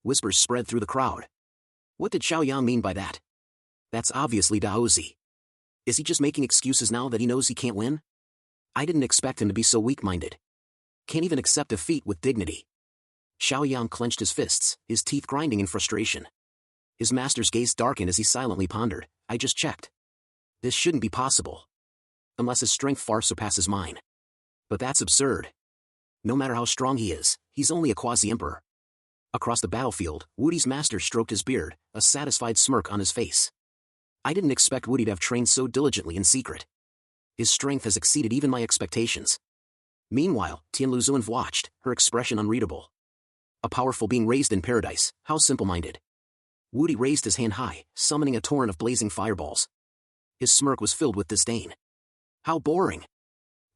Whispers spread through the crowd. What did Xiaoyang mean by that? That's obviously Daozi. Is he just making excuses now that he knows he can't win? I didn't expect him to be so weak-minded. Can't even accept defeat with dignity. Xiaoyang clenched his fists, his teeth grinding in frustration. His master's gaze darkened as he silently pondered. I just checked. This shouldn't be possible. Unless his strength far surpasses mine. But that's absurd. No matter how strong he is, he's only a quasi-emperor. Across the battlefield, Woody's master stroked his beard, a satisfied smirk on his face. I didn't expect Woody to have trained so diligently in secret. His strength has exceeded even my expectations. Meanwhile, Tianlu Zuan watched, her expression unreadable. A powerful being raised in paradise, how simple-minded. Woody raised his hand high, summoning a torrent of blazing fireballs. His smirk was filled with disdain. How boring.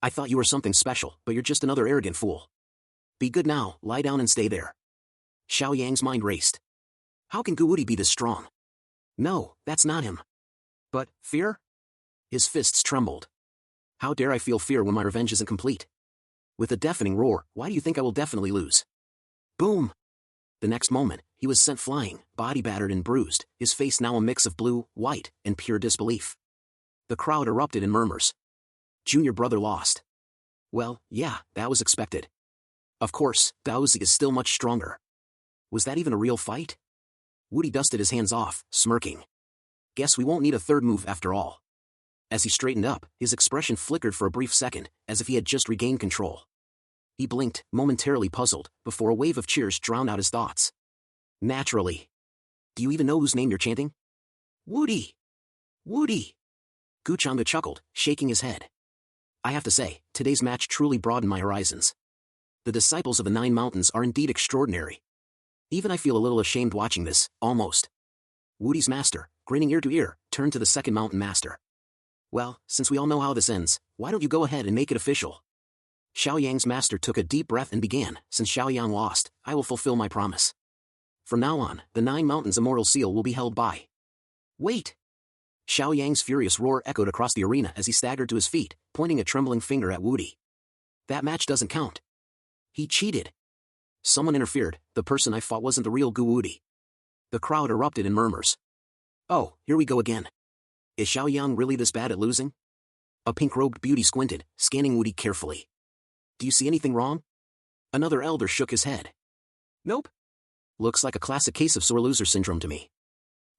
I thought you were something special, but you're just another arrogant fool. Be good now, lie down and stay there. Xiaoyang's mind raced. How can Woody be this strong? No, that's not him. But, fear? His fists trembled. How dare I feel fear when my revenge isn't complete? With a deafening roar, why do you think I will definitely lose? Boom! The next moment, he was sent flying, body battered and bruised, his face now a mix of blue, white, and pure disbelief. The crowd erupted in murmurs. Junior brother lost. Well, yeah, that was expected. Of course, Daozi is still much stronger. Was that even a real fight? Woody dusted his hands off, smirking. Guess we won't need a third move after all. As he straightened up, his expression flickered for a brief second, as if he had just regained control. He blinked, momentarily puzzled, before a wave of cheers drowned out his thoughts. Naturally. Do you even know whose name you're chanting? Woody! Woody! Guchanga chuckled, shaking his head. I have to say, today's match truly broadened my horizons. The disciples of the Nine Mountains are indeed extraordinary. Even I feel a little ashamed watching this, almost. Woody's master, grinning ear to ear, turned to the second mountain master. Well, since we all know how this ends, why don't you go ahead and make it official? Xiaoyang's master took a deep breath and began, since Xiaoyang lost, I will fulfill my promise. From now on, the Nine Mountains' immortal seal will be held by. Wait! Xiaoyang's furious roar echoed across the arena as he staggered to his feet, pointing a trembling finger at Woody. That match doesn't count. He cheated. Someone interfered, the person I fought wasn't the real Woody. The crowd erupted in murmurs. Oh, here we go again. Is Xiaoyang really this bad at losing? A pink-robed beauty squinted, scanning Woody carefully. Do you see anything wrong? Another elder shook his head. Nope. Looks like a classic case of sore loser syndrome to me.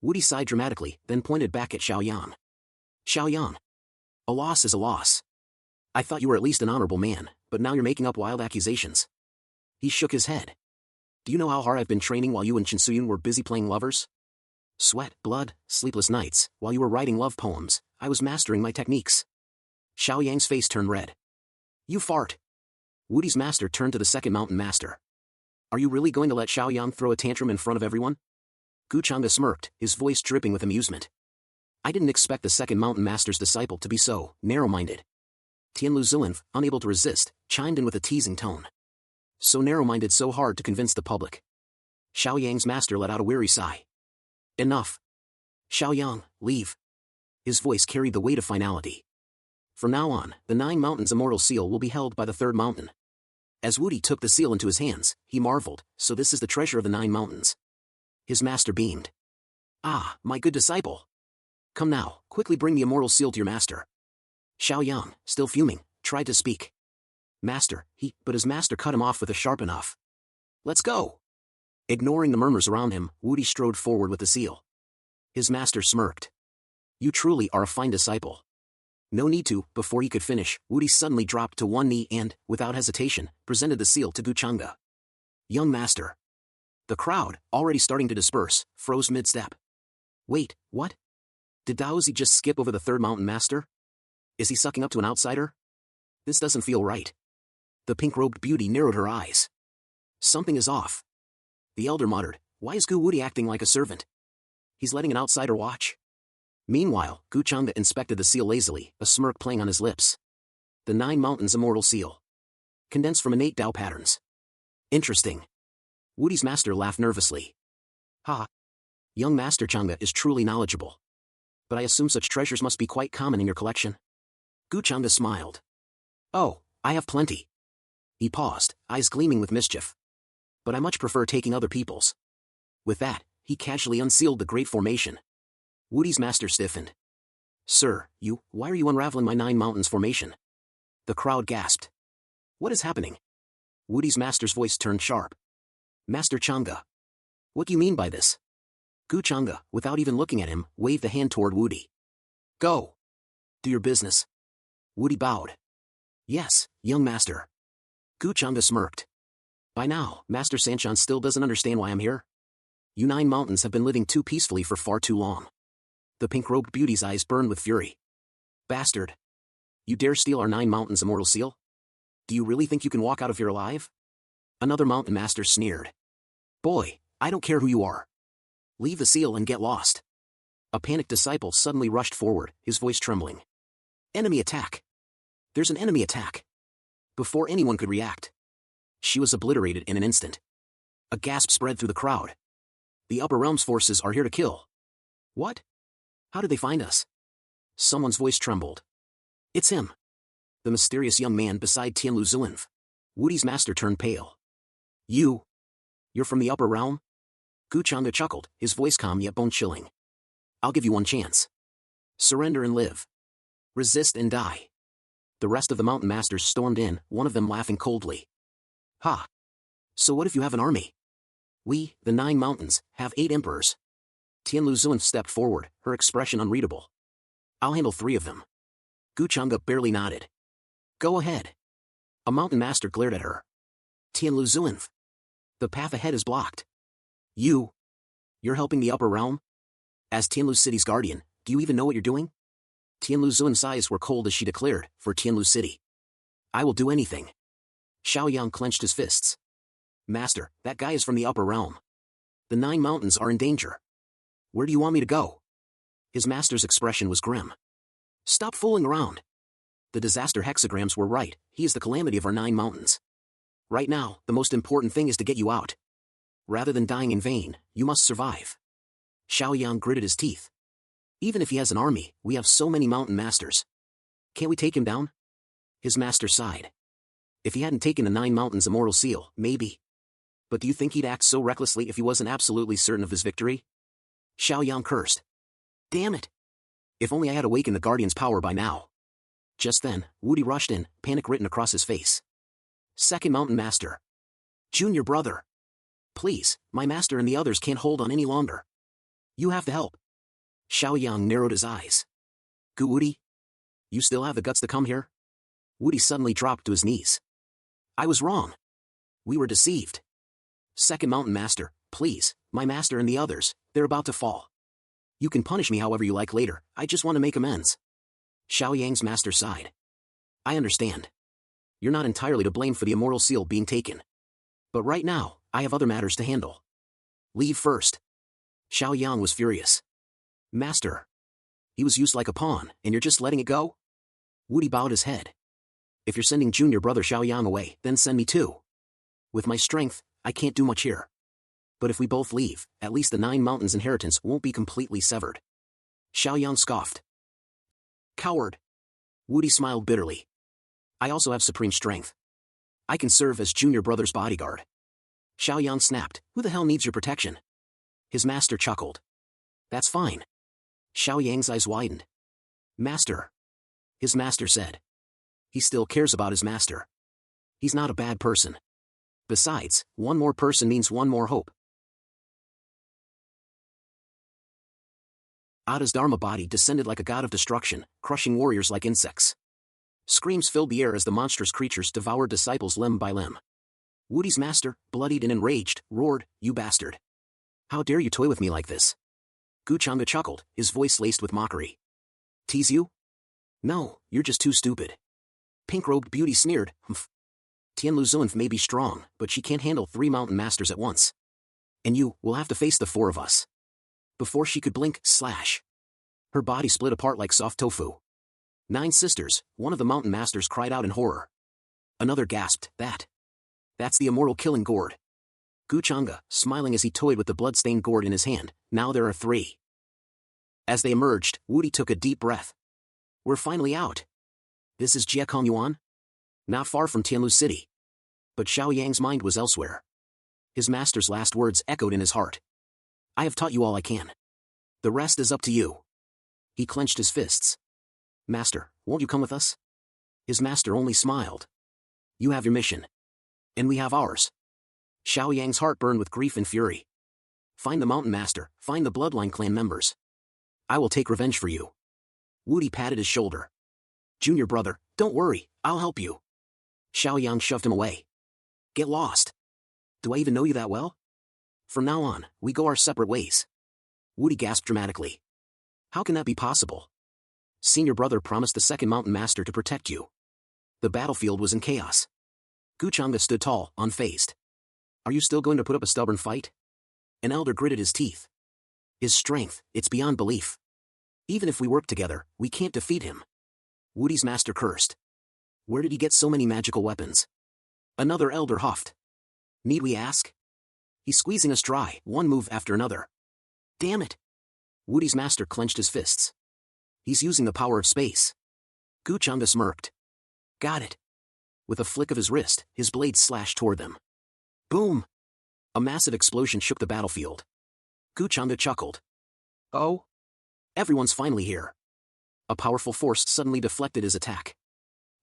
Woody sighed dramatically, then pointed back at Xiaoyang. Xiaoyang. A loss is a loss. I thought you were at least an honorable man, but now you're making up wild accusations. He shook his head. Do you know how hard I've been training while you and Chinsuyun were busy playing lovers? Sweat, blood, sleepless nights, while you were writing love poems, I was mastering my techniques. Xiaoyang's face turned red. You fart. Woody's master turned to the second mountain master. Are you really going to let Xiaoyang throw a tantrum in front of everyone? Guchanga smirked, his voice dripping with amusement. I didn't expect the second mountain master's disciple to be so narrow-minded. Tianlu Zuan, unable to resist, chimed in with a teasing tone. So narrow-minded, so hard to convince the public. Xiaoyang's master let out a weary sigh. Enough. Xiaoyang, leave. His voice carried the weight of finality. From now on, the Nine Mountains' immortal seal will be held by the third mountain. As Woody took the seal into his hands, he marveled, so this is the treasure of the Nine Mountains. His master beamed. Ah, my good disciple. Come now, quickly bring the immortal seal to your master. Xiaoyang, still fuming, tried to speak. Master, but his master cut him off with a sharp enough. Let's go. Ignoring the murmurs around him, Woody strode forward with the seal. His master smirked. You truly are a fine disciple. No need to. Before he could finish, Woody suddenly dropped to one knee and, without hesitation, presented the seal to Guchanga. Young master. The crowd, already starting to disperse, froze mid-step. Wait, what? Did Daozi just skip over the third mountain master? Is he sucking up to an outsider? This doesn't feel right. The pink-robed beauty narrowed her eyes. Something is off. The elder muttered, why is Woody acting like a servant? He's letting an outsider watch. Meanwhile, Guchanga inspected the seal lazily, a smirk playing on his lips. The Nine Mountains' immortal seal. Condensed from innate Tao patterns. Interesting. Woody's master laughed nervously. Ha. Young Master Changa is truly knowledgeable. But I assume such treasures must be quite common in your collection. Guchanga smiled. Oh, I have plenty. He paused, eyes gleaming with mischief. But I much prefer taking other people's. With that, he casually unsealed the Great Formation. Woody's master stiffened. Sir, why are you unraveling my 9 mountains formation? The crowd gasped. What is happening? Woody's master's voice turned sharp. Master Chang'e. What do you mean by this? Gu Chang'e, without even looking at him, waved a hand toward Woody. Go. Do your business. Woody bowed. Yes, young master. Gu Chang'e smirked. By now, Master Sanchan still doesn't understand why I'm here. You 9 mountains have been living too peacefully for far too long. The pink-robed beauty's eyes burned with fury. Bastard. You dare steal our 9 mountains immortal seal? Do you really think you can walk out of here alive? Another mountain master sneered. Boy, I don't care who you are. Leave the seal and get lost. A panicked disciple suddenly rushed forward, his voice trembling. Enemy attack. There's an enemy attack. Before anyone could react, she was obliterated in an instant. A gasp spread through the crowd. The Upper Realms forces are here to kill. What? How did they find us? Someone's voice trembled. It's him. The mysterious young man beside Tianlu Zuinf. Woody's master turned pale. You're from the Upper Realm? Gu Chang'e chuckled, his voice calm yet bone-chilling. I'll give you one chance. Surrender and live. Resist and die. The rest of the mountain masters stormed in, one of them laughing coldly. Ha! So what if you have an army? We, the 9 mountains, have 8 emperors. Tianlu Zuinf stepped forward, her expression unreadable. I'll handle 3 of them. Gu Chang'e barely nodded. Go ahead. A mountain master glared at her. Tianlu Zuinf. The path ahead is blocked. You're helping the Upper Realm? As Tianlu City's guardian, do you even know what you're doing? Tianlu Zuin's eyes were cold as she declared, for Tianlu City. I will do anything. Xiaoyang clenched his fists. Master, that guy is from the Upper Realm. The 9 mountains are in danger. Where do you want me to go? His master's expression was grim. Stop fooling around. The disaster hexagrams were right, he is the calamity of our 9 mountains. Right now, the most important thing is to get you out. Rather than dying in vain, you must survive. Xiaoyang gritted his teeth. Even if he has an army, we have so many mountain masters. Can't we take him down? His master sighed. If he hadn't taken the 9 mountains immortal seal, maybe. But do you think he'd act so recklessly if he wasn't absolutely certain of his victory? Xiaoyang cursed. Damn it! If only I had awakened the Guardian's power by now. Just then, Woody rushed in, panic written across his face. Second Mountain Master. Junior brother. Please, my master and the others can't hold on any longer. You have to help. Xiaoyang narrowed his eyes. Woody? You still have the guts to come here? Woody suddenly dropped to his knees. I was wrong. We were deceived. Second Mountain Master, please, my master and the others, they're about to fall. You can punish me however you like later, I just want to make amends. Xiaoyang's master sighed. I understand. You're not entirely to blame for the immortal seal being taken. But right now, I have other matters to handle. Leave first. Xiaoyang was furious. Master. He was used like a pawn, and you're just letting it go? Woody bowed his head. If you're sending junior brother Xiaoyang away, then send me too. With my strength, I can't do much here. But if we both leave, at least the 9 mountains' inheritance won't be completely severed. Xiaoyang scoffed. Coward. Woody smiled bitterly. I also have supreme strength. I can serve as junior brother's bodyguard. Xiaoyang snapped, who the hell needs your protection? His master chuckled. That's fine. Xiaoyang's eyes widened. Master. His master said. He still cares about his master. He's not a bad person. Besides, one more person means one more hope. ARA'S Dharma body descended like a god of destruction, crushing warriors like insects. Screams filled the air as the monstrous creatures devoured disciples limb by limb. Woody's master, bloodied and enraged, roared, You bastard! How dare you toy with me like this? Gu Chang'e chuckled, his voice laced with mockery. Tease you? No, you're just too stupid. Pink-robed beauty sneered, Humph. Tianlu Zuinf may be strong, but she can't handle 3 mountain masters at once. And you will have to face the 4 of us. Before she could blink, slash. Her body split apart like soft tofu. 9 sisters, one of the mountain masters cried out in horror. Another gasped, That's the immortal killing gourd. Gu Chang'e, smiling as he toyed with the blood-stained gourd in his hand, now there are 3. As they emerged, Woody took a deep breath. We're finally out. This is Jiekong Yuan? Not far from Tianlu City. But Xiaoyang's mind was elsewhere. His master's last words echoed in his heart. I have taught you all I can. The rest is up to you. He clenched his fists. Master, won't you come with us? His master only smiled. You have your mission. And we have ours. Xiao Yang's heart burned with grief and fury. Find the mountain master, find the bloodline clan members. I will take revenge for you. Woody patted his shoulder. Junior brother, don't worry, I'll help you. Xiao Yang shoved him away. Get lost. Do I even know you that well? From now on, we go our separate ways. Woody gasped dramatically. How can that be possible? Senior brother promised the second mountain master to protect you. The battlefield was in chaos. Guchanga stood tall, unfazed. Are you still going to put up a stubborn fight? An elder gritted his teeth. His strength, it's beyond belief. Even if we work together, we can't defeat him. Woody's master cursed. Where did he get so many magical weapons? Another elder huffed. Need we ask? He's squeezing us dry, one move after another. Damn it! Woody's master clenched his fists. He's using the power of space. Guchanga smirked. Got it. With a flick of his wrist, his blades slashed toward them. Boom! A massive explosion shook the battlefield. Guchanga chuckled. Oh? Everyone's finally here. A powerful force suddenly deflected his attack.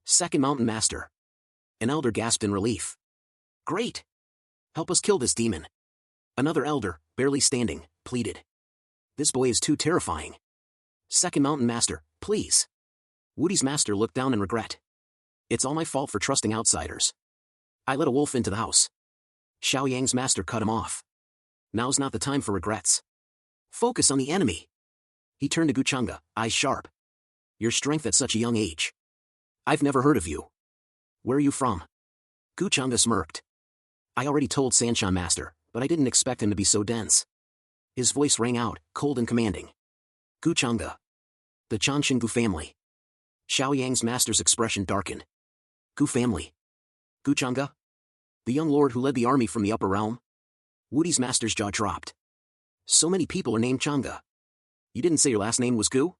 Second mountain master. An elder gasped in relief. Great! Help us kill this demon. Another elder, barely standing, pleaded. This boy is too terrifying. Second mountain master, please. Woody's master looked down in regret. It's all my fault for trusting outsiders. I let a wolf into the house. Xiao Yang's master cut him off. Now's not the time for regrets. Focus on the enemy. He turned to Guchanga, eyes sharp. Your strength at such a young age. I've never heard of you. Where are you from? Guchanga smirked. I already told Sanshan Master, but I didn't expect him to be so dense. His voice rang out, cold and commanding. Guchanga. The Chanshin Gu family. Xiao Yang's master's expression darkened. Gu family. Guchanga? The young lord who led the army from the upper realm? Woody's master's jaw dropped. So many people are named Changa. You didn't say your last name was Gu?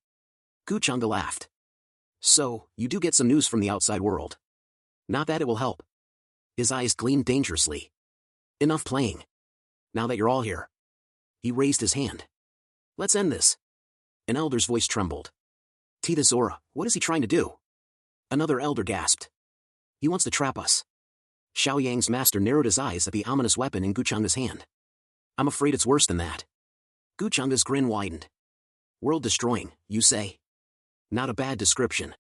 Guchanga laughed. So, you do get some news from the outside world. Not that it will help. His eyes gleamed dangerously. Enough playing. Now that you're all here. He raised his hand. Let's end this. An elder's voice trembled. Tita Zora, what is he trying to do? Another elder gasped. He wants to trap us. Xiao Yang's master narrowed his eyes at the ominous weapon in Guchanga's hand. I'm afraid it's worse than that. Guchanga's grin widened. World-destroying, you say? Not a bad description.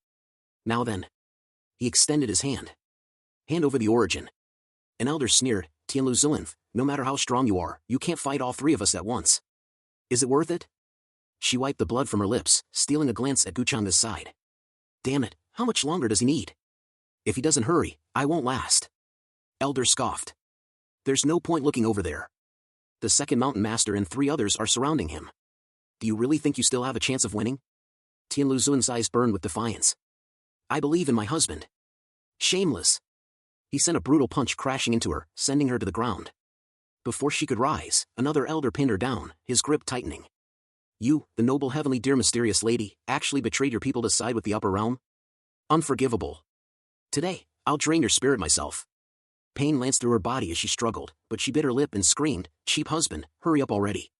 Now then. He extended his hand. Hand over the origin. An elder sneered, Tianlu Zulinf, no matter how strong you are, you can't fight all three of us at once. Is it worth it? She wiped the blood from her lips, stealing a glance at Guchanga's side. Damn it, how much longer does he need? If he doesn't hurry, I won't last. Elder scoffed. There's no point looking over there. The second mountain master and 3 others are surrounding him. Do you really think you still have a chance of winning? Tianlu Zuin's eyes burned with defiance. I believe in my husband. Shameless. He sent a brutal punch crashing into her, sending her to the ground. Before she could rise, another elder pinned her down, his grip tightening. You, the noble heavenly dear mysterious lady, actually betrayed your people to side with the upper realm? Unforgivable. Today, I'll drain your spirit myself. Pain lanced through her body as she struggled, but she bit her lip and screamed, Cheap husband, hurry up already.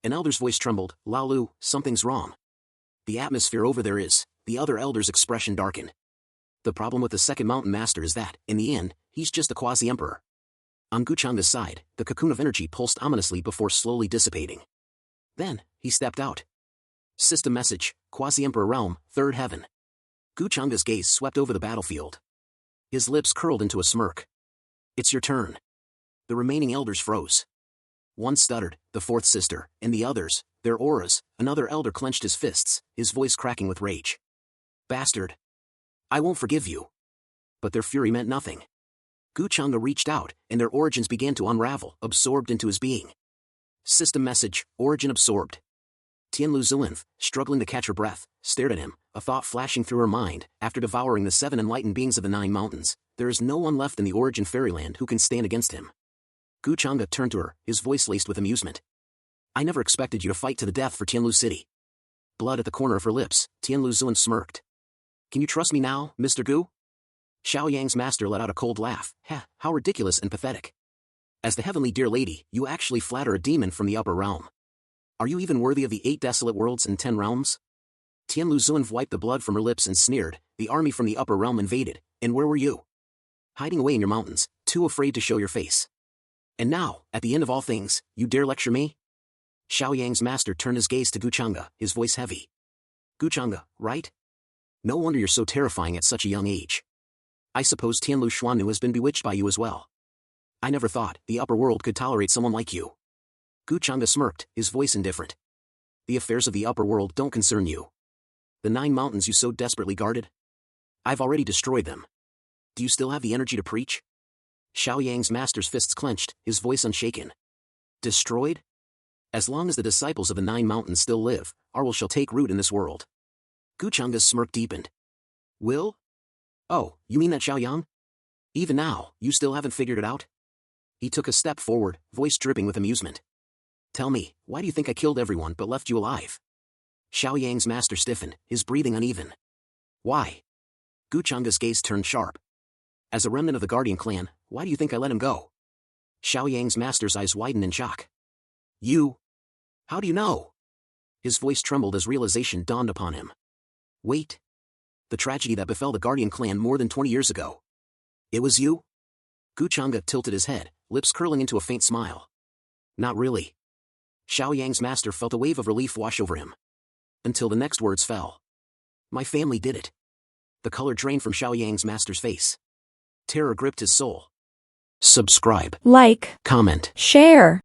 An elder's voice trembled, Lao Lu, something's wrong. The atmosphere over there is, the other elder's expression darkened. The problem with the second mountain master is that, in the end, he's just a quasi-emperor. On Guchanga's side, the cocoon of energy pulsed ominously before slowly dissipating. Then, he stepped out. System message, Quasi-Emperor Realm, 3rd Heaven. Guchanga's gaze swept over the battlefield. His lips curled into a smirk. It's your turn. The remaining elders froze. One stuttered, the 4th sister, and the others, their auras. Another elder clenched his fists, his voice cracking with rage. Bastard. I won't forgive you. But their fury meant nothing. Guchanga reached out, and their origins began to unravel, absorbed into his being. System message, origin absorbed. Tianlu Zulinf, struggling to catch her breath, stared at him, a thought flashing through her mind. After devouring the 7 enlightened beings of the 9 mountains, there is no one left in the origin fairyland who can stand against him. Guchanga turned to her, his voice laced with amusement. I never expected you to fight to the death for Tianlu City. Blood at the corner of her lips, Tianlu Zulin smirked. Can you trust me now, Mr. Gu? Xiao Yang's master let out a cold laugh. How ridiculous and pathetic. As the heavenly dear lady, you actually flatter a demon from the upper realm. Are you even worthy of the 8 desolate worlds and 10 realms? Tianlu Zunv wiped the blood from her lips and sneered, the army from the upper realm invaded, and where were you? Hiding away in your mountains, too afraid to show your face. And now, at the end of all things, you dare lecture me? Xiaoyang's master turned his gaze to Guchanga, his voice heavy. Guchanga, right? No wonder you're so terrifying at such a young age. I suppose Tianlu Xuannu has been bewitched by you as well. I never thought the upper world could tolerate someone like you. Guchanga smirked, his voice indifferent. The affairs of the upper world don't concern you. The 9 mountains you so desperately guarded? I've already destroyed them. Do you still have the energy to preach? Xiaoyang's master's fists clenched, his voice unshaken. Destroyed? As long as the disciples of the 9 mountains still live, our will shall take root in this world. Guchanga's smirk deepened. Will? Oh, you mean that Xiaoyang? Even now, you still haven't figured it out? He took a step forward, voice dripping with amusement. Tell me, why do you think I killed everyone but left you alive? Xiaoyang's master stiffened, his breathing uneven. Why? Guchanga's gaze turned sharp. As a remnant of the Guardian clan, why do you think I let him go? Xiaoyang's master's eyes widened in shock. You? How do you know? His voice trembled as realization dawned upon him. Wait. The tragedy that befell the Guardian clan more than 20 years ago. It was you? Guchanga tilted his head, lips curling into a faint smile. Not really. Xiaoyang's master felt a wave of relief wash over him. Until the next words fell. My family did it. The color drained from Xiaoyang's master's face. Terror gripped his soul. Subscribe. Like. Comment. Share.